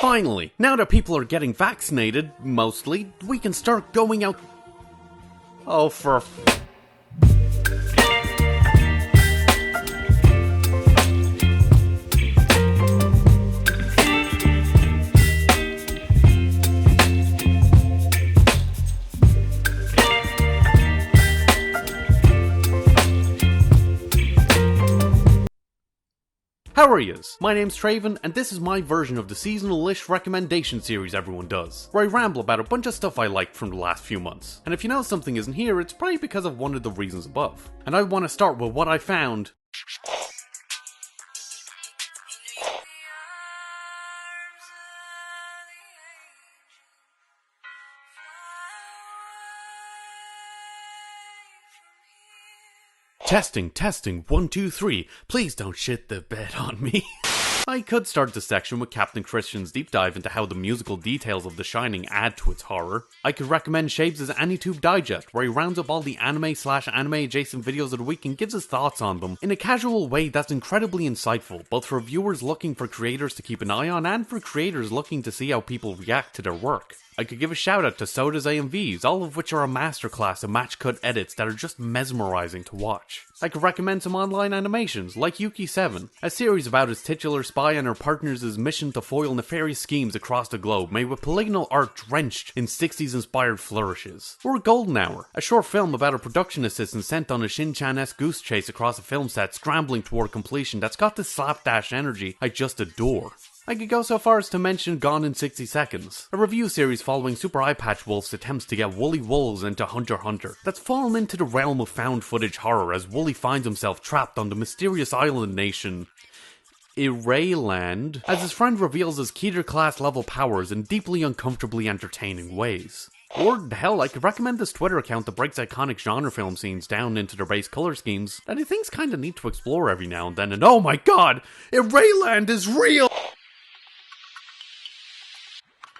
Finally, now that people are getting vaccinated, mostly, we can start going out. Oh, for How are yous? My name's Traven, and this is my version of the seasonal-ish recommendation series everyone does, where I ramble about a bunch of stuff I liked from the last few months. And if you know something isn't here, it's probably because of one of the reasons above. And I want to start with what I found. Testing, 1, 2, 3. Please don't shit the bed on me. I could start this section with Captain Christian's deep dive into how the musical details of The Shining add to its horror. I could recommend Shabes' AniTube Digest, where he rounds up all the anime/anime adjacent videos of the week and gives his thoughts on them in a casual way that's incredibly insightful, both for viewers looking for creators to keep an eye on and for creators looking to see how people react to their work. I could give a shout out to Soda's AMVs, all of which are a masterclass of match cut edits that are just mesmerizing to watch. I could recommend some online animations, like Yuki 7, a series about his titular spy and her partner's mission to foil nefarious schemes across the globe, made with polygonal art drenched in 60s inspired flourishes. Or Golden Hour, a short film about a production assistant sent on a Shin-chan-esque goose chase across a film set scrambling toward completion that's got the slapdash energy I just adore. I could go so far as to mention Gone in 60 Seconds, a review series following Super Eye Patch Wolf's attempts to get Wooly Wolves into Hunter x Hunter, that's fallen into the realm of found footage horror as Wooly finds himself trapped on the mysterious island nation Irayland, as his friend reveals his Keter class level powers in deeply uncomfortably entertaining ways. Or, hell, I could recommend this Twitter account that breaks iconic genre film scenes down into their base color schemes that I think's kinda neat to explore every now and then, and oh my god, Irayland is real!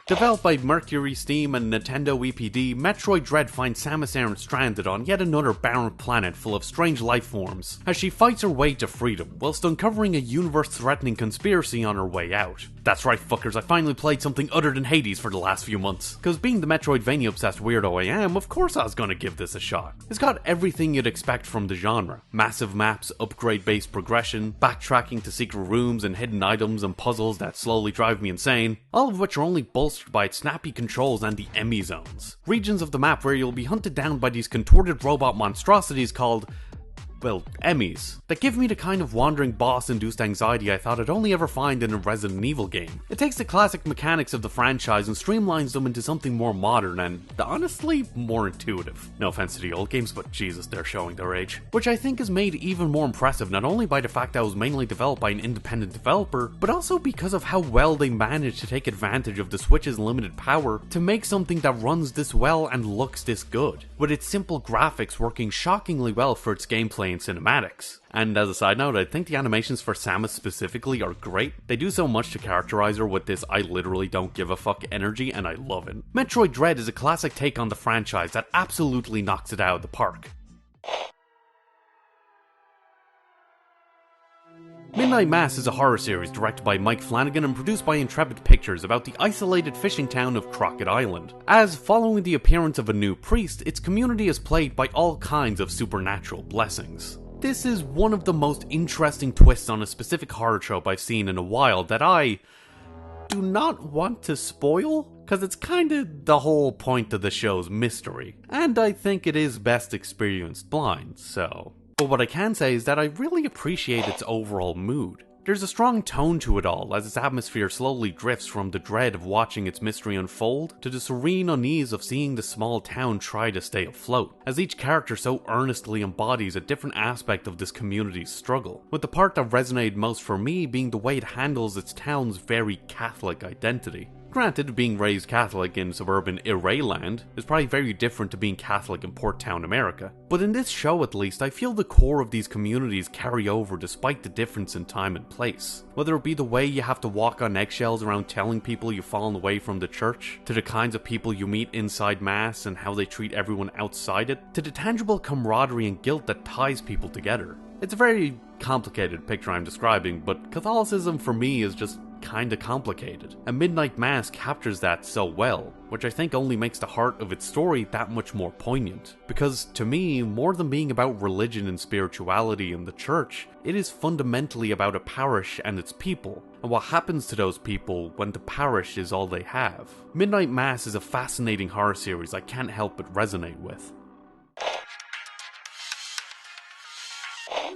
Developed by Mercury Steam and Nintendo EPD, Metroid Dread finds Samus Aran stranded on yet another barren planet full of strange life forms, as she fights her way to freedom, whilst uncovering a universe-threatening conspiracy on her way out. That's right fuckers, I finally played something other than Hades for the llast few months, cause being the Metroidvania-obsessed weirdo I am, of course I was gonna give this a shot. It's got everything you'd expect from the genre. Massive maps, upgrade-based progression, backtracking to secret rooms and hidden items and puzzles that slowly drive me insane, all of which are only bolstered by its snappy controls and the Emmy zones. Regions of the map where you'll be hunted down by these contorted robot monstrosities called, well, Emmys, that give me the kind of wandering boss-induced anxiety I thought I'd only ever find in a Resident Evil game. It takes the classic mechanics of the franchise and streamlines them into something more modern and, honestly, more intuitive. No offense to the old games, but Jesus, they're showing their age. Which I think is made even more impressive not only by the fact that it was mainly developed by an independent developer, but also because of how well they managed to take advantage of the Switch's limited power to make something that runs this well and looks this good, with its simple graphics working shockingly well for its gameplay and cinematics. And as a side note, I think the animations for Samus specifically are great. They do so much to characterize her with this I literally don't give a fuck energy, and I love it. Metroid Dread is a classic take on the franchise that absolutely knocks it out of the park. Midnight Mass is a horror series directed by Mike Flanagan and produced by Intrepid Pictures about the isolated fishing town of Crockett Island. As, following the appearance of a new priest, its community is plagued by all kinds of supernatural blessings. This is one of the most interesting twists on a specific horror trope I've seen in a while that I do not want to spoil, cause it's kinda the whole point of the show's mystery, and I think it is best experienced blind, so... But what I can say is that I really appreciate its overall mood. There's a strong tone to it all, as its atmosphere slowly drifts from the dread of watching its mystery unfold to the serene unease of seeing the small town try to stay afloat, as each character so earnestly embodies a different aspect of this community's struggle, with the part that resonated most for me being the way it handles its town's very Catholic identity. Granted, being raised Catholic in suburban Irayland is probably very different to being Catholic in Port Town, America, but in this show at least, I feel the core of these communities carry over despite the difference in time and place. Whether it be the way you have to walk on eggshells around telling people you've fallen away from the church, to the kinds of people you meet inside Mass and how they treat everyone outside it, to the tangible camaraderie and guilt that ties people together. It's a very complicated picture I'm describing, but Catholicism for me is just kinda complicated, and Midnight Mass captures that so well, which I think only makes the heart of its story that much more poignant. Because to me, more than being about religion and spirituality and the church, it is fundamentally about a parish and its people, and what happens to those people when the parish is all they have. Midnight Mass is a fascinating horror series I can't help but resonate with.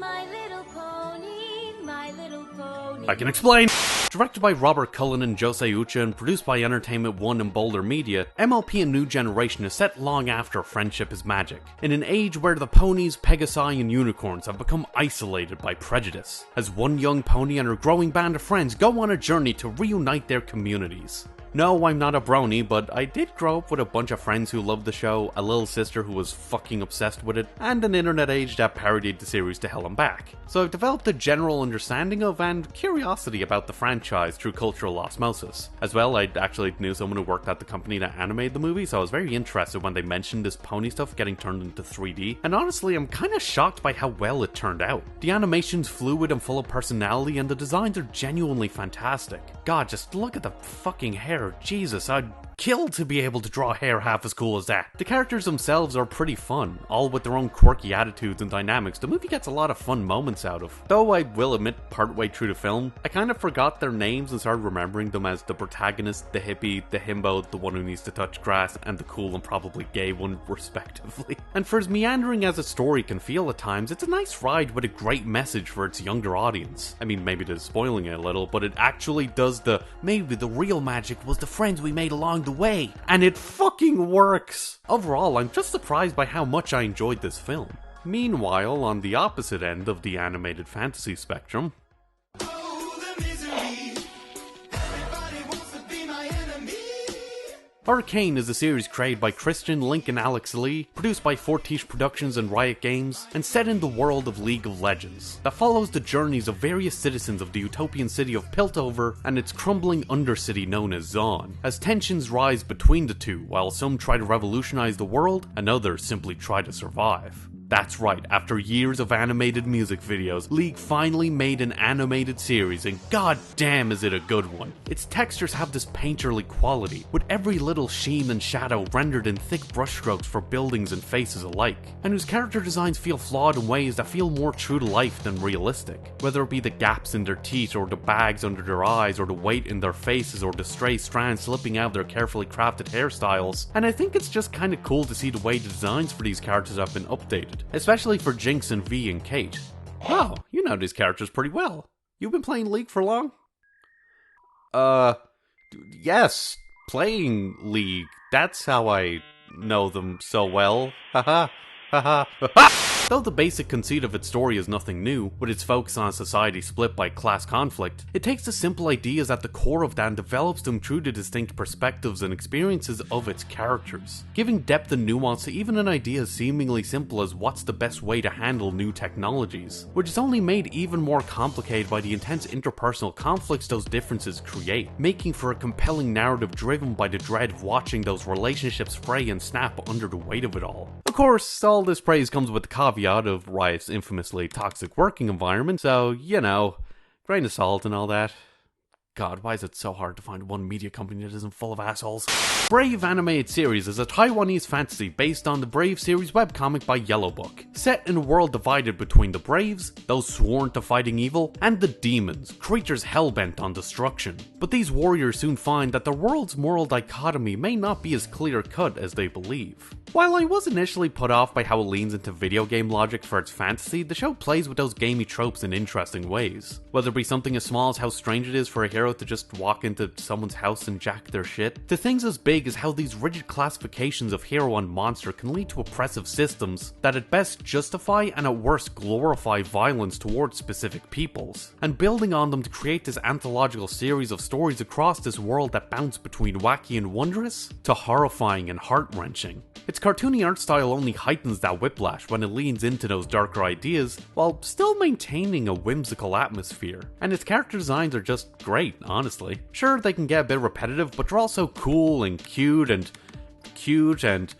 My little pony, my little pony. I can explain! Directed by Robert Cullen and Jose Ucha and produced by Entertainment One and Boulder Media, MLP and New Generation is set long after friendship is magic, in an age where the ponies, Pegasi, and unicorns have become isolated by prejudice, as one young pony and her growing band of friends go on a journey to reunite their communities. No, I'm not a brony, but I did grow up with a bunch of friends who loved the show, a little sister who was fucking obsessed with it, and an internet age that parodied the series to hell and back. So I've developed a general understanding of and curiosity about the franchise through cultural osmosis. As well, I actually knew someone who worked at the company that animated the movie, so I was very interested when they mentioned this pony stuff getting turned into 3D, and honestly, I'm kinda shocked by how well it turned out. The animation's fluid and full of personality, and the designs are genuinely fantastic. God, just look at the fucking hair. Jesus, I'd kill to be able to draw hair half as cool as that. The characters themselves are pretty fun, all with their own quirky attitudes and dynamics. The movie gets a lot of fun moments out of. Though I will admit, partway through the film, I kind of forgot their names and started remembering them as the protagonist, the hippie, the himbo, the one who needs to touch grass, and the cool and probably gay one, respectively. And for as meandering as a story can feel at times, it's a nice ride with a great message for its younger audience. I mean, maybe it is spoiling it a little, but it actually does maybe the real magic was the friends we made along the way, and it fucking works! Overall, I'm just surprised by how much I enjoyed this film. Meanwhile, on the opposite end of the animated fantasy spectrum, Arcane is a series created by Christian, Link, and Alex Lee, produced by Fortiche Productions and Riot Games, and set in the world of League of Legends, that follows the journeys of various citizens of the utopian city of Piltover and its crumbling undercity known as Zaun, as tensions rise between the two, while some try to revolutionize the world, and others simply try to survive. That's right, after years of animated music videos, League finally made an animated series, and god damn is it a good one. Its textures have this painterly quality, with every little sheen and shadow rendered in thick brushstrokes for buildings and faces alike, and whose character designs feel flawed in ways that feel more true to life than realistic. Whether it be the gaps in their teeth, or the bags under their eyes, or the weight in their faces, or the stray strands slipping out of their carefully crafted hairstyles, and I think it's just kinda cool to see the way the designs for these characters have been updated. Especially for Jinx and V and Kate. Oh, you know these characters pretty well. You've been playing League for long? Yes, playing League. That's how I know them so well. Haha, haha, haha! Though the basic conceit of its story is nothing new, with its focus on a society split by class conflict, it takes the simple ideas at the core of that and develops them through the distinct perspectives and experiences of its characters, giving depth and nuance to even an idea as seemingly simple as what's the best way to handle new technologies, which is only made even more complicated by the intense interpersonal conflicts those differences create, making for a compelling narrative driven by the dread of watching those relationships fray and snap under the weight of it all. Of course, all this praise comes with the caveat of Riot's infamously toxic working environment, so, you know, grain of salt and all that. God, why is it so hard to find one media company that isn't full of assholes? Brave Animated Series is a Taiwanese fantasy based on the Brave series webcomic by Yellow Book, set in a world divided between the Braves, those sworn to fighting evil, and the demons, creatures hell-bent on destruction. But these warriors soon find that the world's moral dichotomy may not be as clear-cut as they believe. While I was initially put off by how it leans into video game logic for its fantasy, the show plays with those gamey tropes in interesting ways. Whether it be something as small as how strange it is for a hero to just walk into someone's house and jack their shit, to things as big as how these rigid classifications of hero and monster can lead to oppressive systems that at best justify and at worst glorify violence towards specific peoples, and building on them to create this anthological series of stories across this world that bounce between wacky and wondrous to horrifying and heart-wrenching. Its cartoony art style only heightens that whiplash when it leans into those darker ideas, while still maintaining a whimsical atmosphere. And its character designs are just great, honestly. Sure, they can get a bit repetitive, but they're also cool and cute and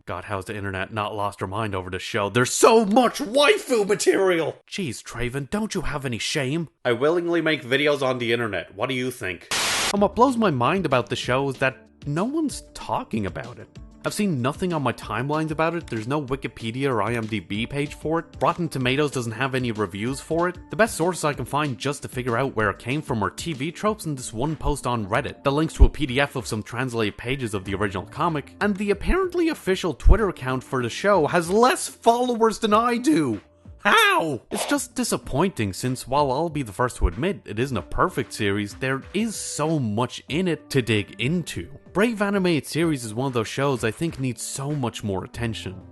God, how's the internet not lost her mind over the show? There's so much waifu material! Jeez, Traven, don't you have any shame? I willingly make videos on the internet. What do you think? And what blows my mind about the show is that no one's talking about it. I've seen nothing on my timelines about it, there's no Wikipedia or IMDb page for it, Rotten Tomatoes doesn't have any reviews for it. The best sources I can find just to figure out where it came from are TV tropes and this one post on Reddit that links to a PDF of some translated pages of the original comic, and the apparently official Twitter account for the show has less followers than I do! How? It's just disappointing since while I'll be the first to admit it isn't a perfect series, there is so much in it to dig into. Brave Animated Series is one of those shows I think needs so much more attention.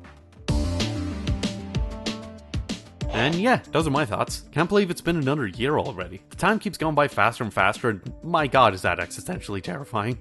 And yeah, those are my thoughts. Can't believe it's been another year already. The time keeps going by faster and faster and my god is that existentially terrifying.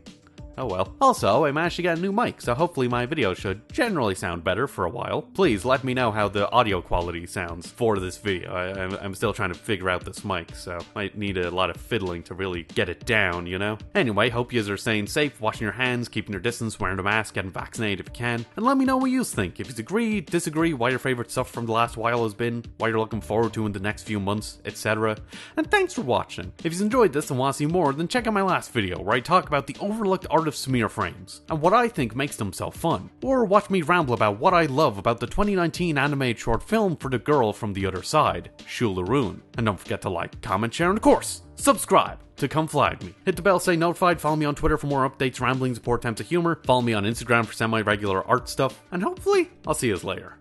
Oh well. Also, I managed to get a new mic, so hopefully my video should generally sound better for a while. Please let me know how the audio quality sounds for this video. I'm still trying to figure out this mic, so might need a lot of fiddling to really get it down, you know? Anyway, hope yous are staying safe, washing your hands, keeping your distance, wearing a mask, getting vaccinated if you can, and let me know what yous think. If you agree, disagree, what your favorite stuff from the last while has been, what you're looking forward to in the next few months, etc. And thanks for watching. If you enjoyed this and want to see more, then check out my last video where I talk about the overlooked art of smear frames, and what I think makes them so fun. Or watch me ramble about what I love about the 2019 animated short film for the girl from the other side, Shularoon. And don't forget to like, comment, share, and of course, subscribe to come flag me. Hit the bell, stay notified, follow me on Twitter for more updates, ramblings, support, attempts of humor, follow me on Instagram for semi-regular art stuff, and hopefully, I'll see yous later.